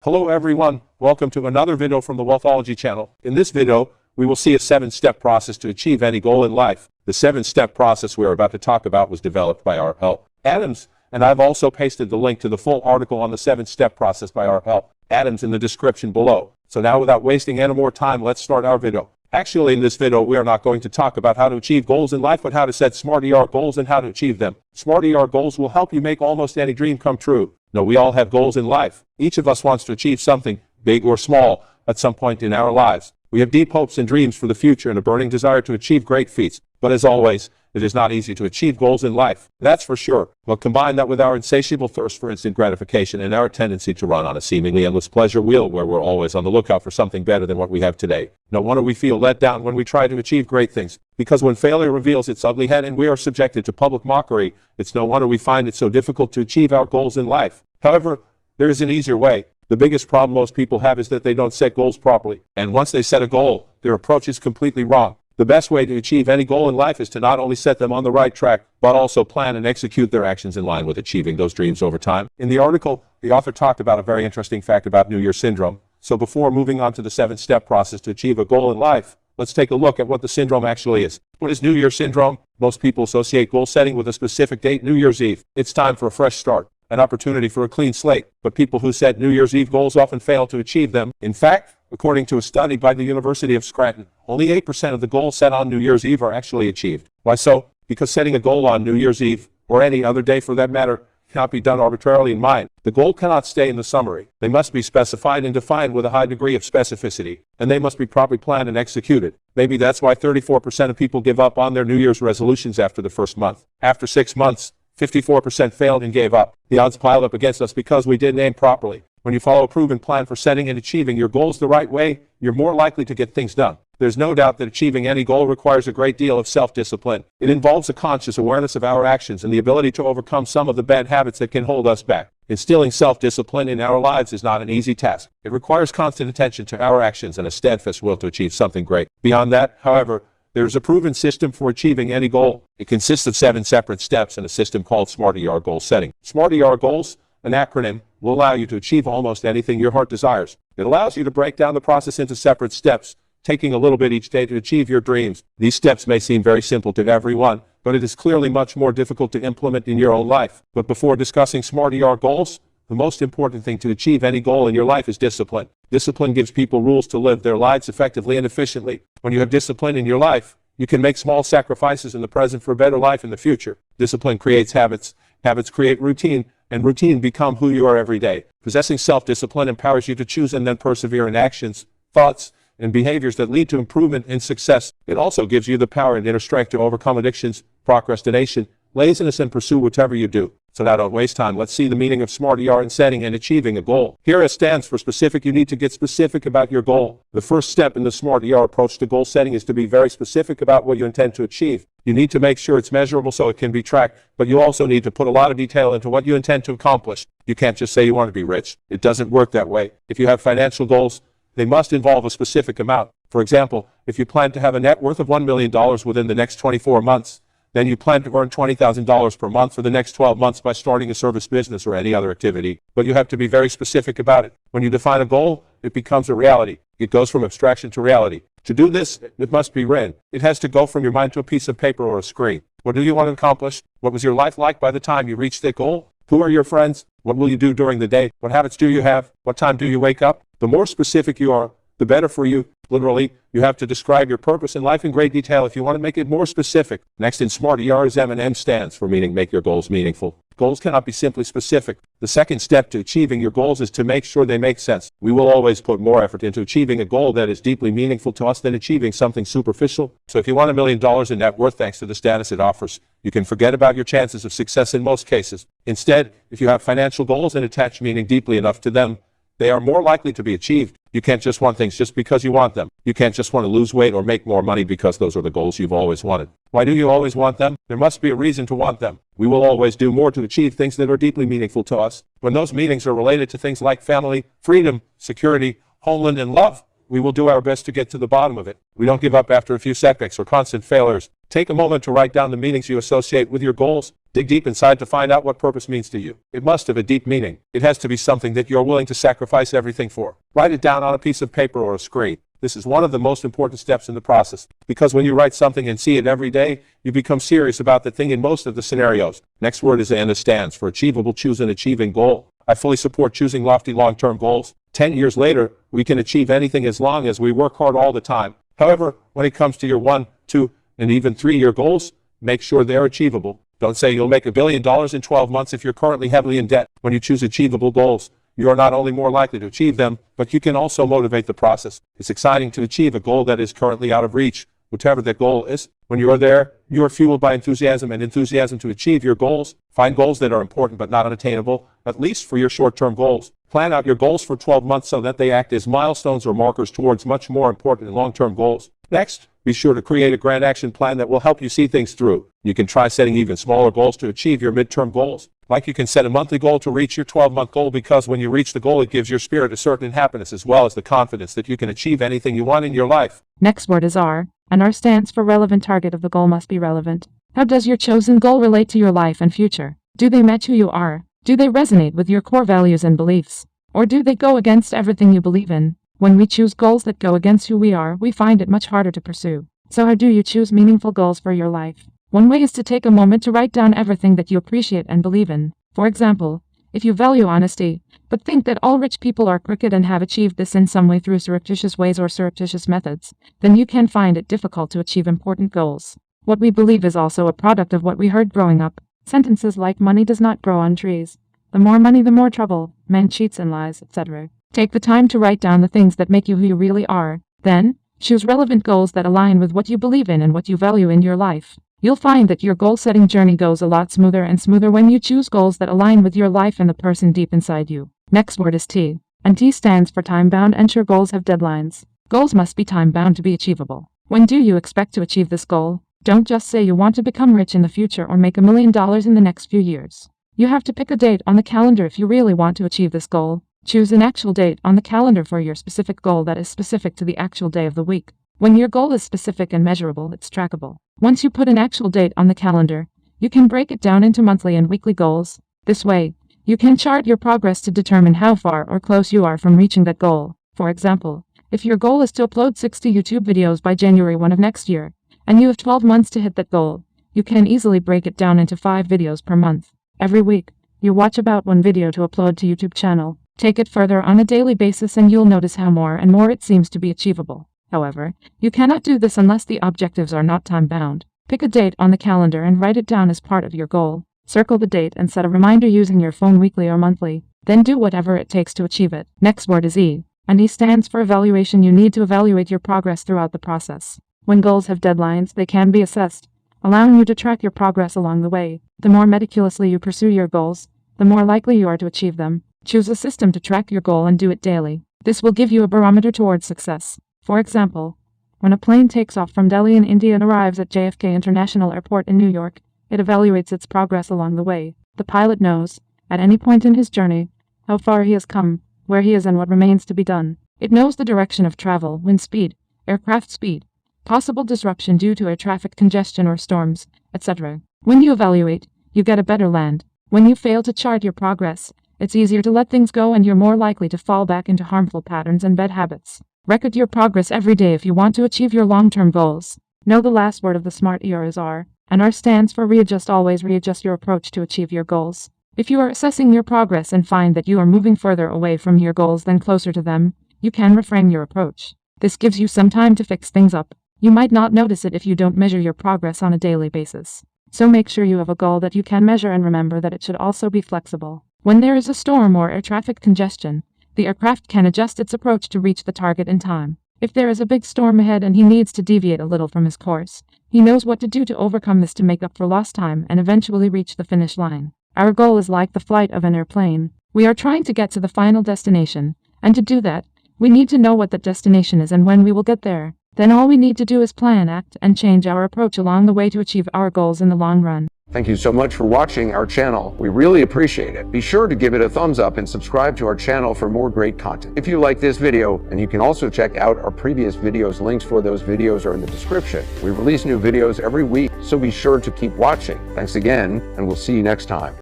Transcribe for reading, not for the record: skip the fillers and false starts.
Hello everyone, welcome to another video from the Wealthology channel. In this video, we will see a 7-step process to achieve any goal in life. The 7-step process we are about to talk about was developed by R.L.Adams, and I've also pasted the link to the full article on the 7-step process by R.L.Adams in the description below. So now without wasting any more time, let's start our video. Actually, in this video, we are not going to talk about how to achieve goals in life, but how to set SMART goals and how to achieve them. SMART goals will help you make almost any dream come true. No, we all have goals in life. Each of us wants to achieve something, big or small, at some point in our lives. We have deep hopes and dreams for the future and a burning desire to achieve great feats. But as always, it is not easy to achieve goals in life. That's for sure. But combine that with our insatiable thirst for instant gratification and our tendency to run on a seemingly endless pleasure wheel where we're always on the lookout for something better than what we have today. No wonder we feel let down when we try to achieve great things. Because when failure reveals its ugly head and we are subjected to public mockery, it's no wonder we find it so difficult to achieve our goals in life. However, there is an easier way. The biggest problem most people have is that they don't set goals properly. And once they set a goal, their approach is completely wrong. The best way to achieve any goal in life is to not only set them on the right track, but also plan and execute their actions in line with achieving those dreams over time. In the article, the author talked about a very interesting fact about New Year syndrome. So before moving on to the 7-step process to achieve a goal in life, let's take a look at what the syndrome actually is. What is New Year syndrome? Most people associate goal setting with a specific date, New Year's Eve. It's time for a fresh start, an opportunity for a clean slate. But people who set New Year's Eve goals often fail to achieve them. In fact, according to a study by the University of Scranton, only 8% of the goals set on New Year's Eve are actually achieved. Why so? Because setting a goal on New Year's Eve, or any other day for that matter, cannot be done arbitrarily in mind. The goal cannot stay in the summary. They must be specified and defined with a high degree of specificity, and they must be properly planned and executed. Maybe that's why 34% of people give up on their New Year's resolutions after the first month. After 6 months, 54% failed and gave up. The odds pile up against us because we didn't aim properly. When you follow a proven plan for setting and achieving your goals the right way, you're more likely to get things done. There's no doubt that achieving any goal requires a great deal of self-discipline. It involves a conscious awareness of our actions and the ability to overcome some of the bad habits that can hold us back. Instilling self-discipline in our lives is not an easy task. It requires constant attention to our actions and a steadfast will to achieve something great. Beyond that, however, there is a proven system for achieving any goal. It consists of 7 separate steps and a system called SMART goal setting. SMART goals, an acronym, will allow you to achieve almost anything your heart desires. It allows you to break down the process into separate steps, taking a little bit each day to achieve your dreams. These steps may seem very simple to everyone, but it is clearly much more difficult to implement in your own life. But before discussing SMART goals, the most important thing to achieve any goal in your life is discipline. Discipline gives people rules to live their lives effectively and efficiently. When you have discipline in your life, you can make small sacrifices in the present for a better life in the future. Discipline creates habits. Habits create routine, and routine become who you are every day. Possessing self-discipline empowers you to choose and then persevere in actions, thoughts, and behaviors that lead to improvement and success. It also gives you the power and inner strength to overcome addictions, procrastination, laziness, and pursue whatever you do. So now don't waste time. Let's see the meaning of SMART in setting and achieving a goal. Here S stands for specific. You need to get specific about your goal. The first step in the SMART approach to goal setting is to be very specific about what you intend to achieve. You need to make sure it's measurable so it can be tracked, but you also need to put a lot of detail into what you intend to accomplish. You can't just say you want to be rich. It doesn't work that way. If you have financial goals, they must involve a specific amount. For example, if you plan to have a net worth of $1 million within the next 24 months, then you plan to earn $20,000 per month for the next 12 months by starting a service business or any other activity. But you have to be very specific about it. When you define a goal, it becomes a reality. It goes from abstraction to reality. To do this, it must be written. It has to go from your mind to a piece of paper or a screen. What do you want to accomplish? What was your life like by the time you reached that goal? Who are your friends? What will you do during the day? What habits do you have? What time do you wake up? The more specific you are, the better for you. Literally, you have to describe your purpose in life in great detail if you want to make it more specific. Next in SMART is M stands for meaning. Make your goals meaningful. Goals cannot be simply specific. The second step to achieving your goals is to make sure they make sense. We will always put more effort into achieving a goal that is deeply meaningful to us than achieving something superficial. So if you want $1 million in net worth thanks to the status it offers, you can forget about your chances of success in most cases. Instead, if you have financial goals and attach meaning deeply enough to them, they are more likely to be achieved. You can't just want things just because you want them. You can't just want to lose weight or make more money because those are the goals you've always wanted. Why do you always want them? There must be a reason to want them. We will always do more to achieve things that are deeply meaningful to us. When those meanings are related to things like family, freedom, security, homeland, and love, we will do our best to get to the bottom of it. We don't give up after a few setbacks or constant failures. Take a moment to write down the meanings you associate with your goals. Dig deep inside to find out what purpose means to you. It must have a deep meaning. It has to be something that you're willing to sacrifice everything for. Write it down on a piece of paper or a screen. This is one of the most important steps in the process, because when you write something and see it every day, you become serious about the thing in most of the scenarios. Next word is ANA, stands for achievable. Choose an achieving goal. I fully support choosing lofty long-term goals. 10 years later, we can achieve anything as long as we work hard all the time. However, when it comes to your 1, 2, and even 3-year goals, make sure they're achievable. Don't say you'll make $1 billion in 12 months if you're currently heavily in debt. When you choose achievable goals, you are not only more likely to achieve them, but you can also motivate the process. It's exciting to achieve a goal that is currently out of reach, whatever that goal is. When you are there, you are fueled by enthusiasm to achieve your goals. Find goals that are important but not unattainable, at least for your short-term goals. Plan out your goals for 12 months so that they act as milestones or markers towards much more important and long-term goals. Next, be sure to create a grand action plan that will help you see things through. You can try setting even smaller goals to achieve your midterm goals. Like you can set a monthly goal to reach your 12-month goal, because when you reach the goal, it gives your spirit a certain happiness as well as the confidence that you can achieve anything you want in your life. Next word is R, and R stands for relevant. Target of the goal must be relevant. How does your chosen goal relate to your life and future? Do they match who you are? Do they resonate with your core values and beliefs? Or do they go against everything you believe in? When we choose goals that go against who we are, we find it much harder to pursue. So how do you choose meaningful goals for your life? One way is to take a moment to write down everything that you appreciate and believe in. For example, if you value honesty, but think that all rich people are crooked and have achieved this in some way through surreptitious ways or surreptitious methods, then you can find it difficult to achieve important goals. What we believe is also a product of what we heard growing up. Sentences like money does not grow on trees. The more money, the more trouble. Man cheats and lies, etc. Take the time to write down the things that make you who you really are. Then, choose relevant goals that align with what you believe in and what you value in your life. You'll find that your goal-setting journey goes a lot smoother and smoother when you choose goals that align with your life and the person deep inside you. Next word is T, and T stands for time-bound. Ensure goals have deadlines. Goals must be time-bound to be achievable. When do you expect to achieve this goal? Don't just say you want to become rich in the future or make $1 million in the next few years. You have to pick a date on the calendar if you really want to achieve this goal. Choose an actual date on the calendar for your specific goal that is specific to the actual day of the week. When your goal is specific and measurable, it's trackable. Once you put an actual date on the calendar, you can break it down into monthly and weekly goals. This way, you can chart your progress to determine how far or close you are from reaching that goal. For example, if your goal is to upload 60 YouTube videos by January 1 of next year, and you have 12 months to hit that goal, you can easily break it down into 5 videos per month. Every week, you watch about 1 video to upload to YouTube channel. Take it further on a daily basis and you'll notice how more and more it seems to be achievable. However, you cannot do this unless the objectives are not time-bound. Pick a date on the calendar and write it down as part of your goal. Circle the date and set a reminder using your phone weekly or monthly. Then do whatever it takes to achieve it. Next word is E, and E stands for evaluation. You need to evaluate your progress throughout the process. When goals have deadlines, they can be assessed, allowing you to track your progress along the way. The more meticulously you pursue your goals, the more likely you are to achieve them. Choose a system to track your goal and do it daily. This will give you a barometer towards success. For example, when a plane takes off from Delhi in India and arrives at JFK International Airport in New York, it evaluates its progress along the way. The pilot knows, at any point in his journey, how far he has come, where he is and what remains to be done. It knows the direction of travel, wind speed, aircraft speed, possible disruption due to air traffic congestion or storms, etc. When you evaluate, you get a better land. When you fail to chart your progress, it's easier to let things go and you're more likely to fall back into harmful patterns and bad habits. Record your progress every day if you want to achieve your long-term goals. Know the last word of the SMART ER is R, and R stands for readjust. Always readjust your approach to achieve your goals. If you are assessing your progress and find that you are moving further away from your goals than closer to them, you can reframe your approach. This gives you some time to fix things up. You might not notice it if you don't measure your progress on a daily basis. So make sure you have a goal that you can measure and remember that it should also be flexible. When there is a storm or air traffic congestion, the aircraft can adjust its approach to reach the target in time. If there is a big storm ahead and he needs to deviate a little from his course, he knows what to do to overcome this to make up for lost time and eventually reach the finish line. Our goal is like the flight of an airplane. We are trying to get to the final destination, and to do that, we need to know what that destination is and when we will get there. Then all we need to do is plan, act, and change our approach along the way to achieve our goals in the long run. Thank you so much for watching our channel. We really appreciate it. Be sure to give it a thumbs up and subscribe to our channel for more great content. If you like this video, and you can also check out our previous videos, links for those videos are in the description. We release new videos every week, so be sure to keep watching. Thanks again, and we'll see you next time.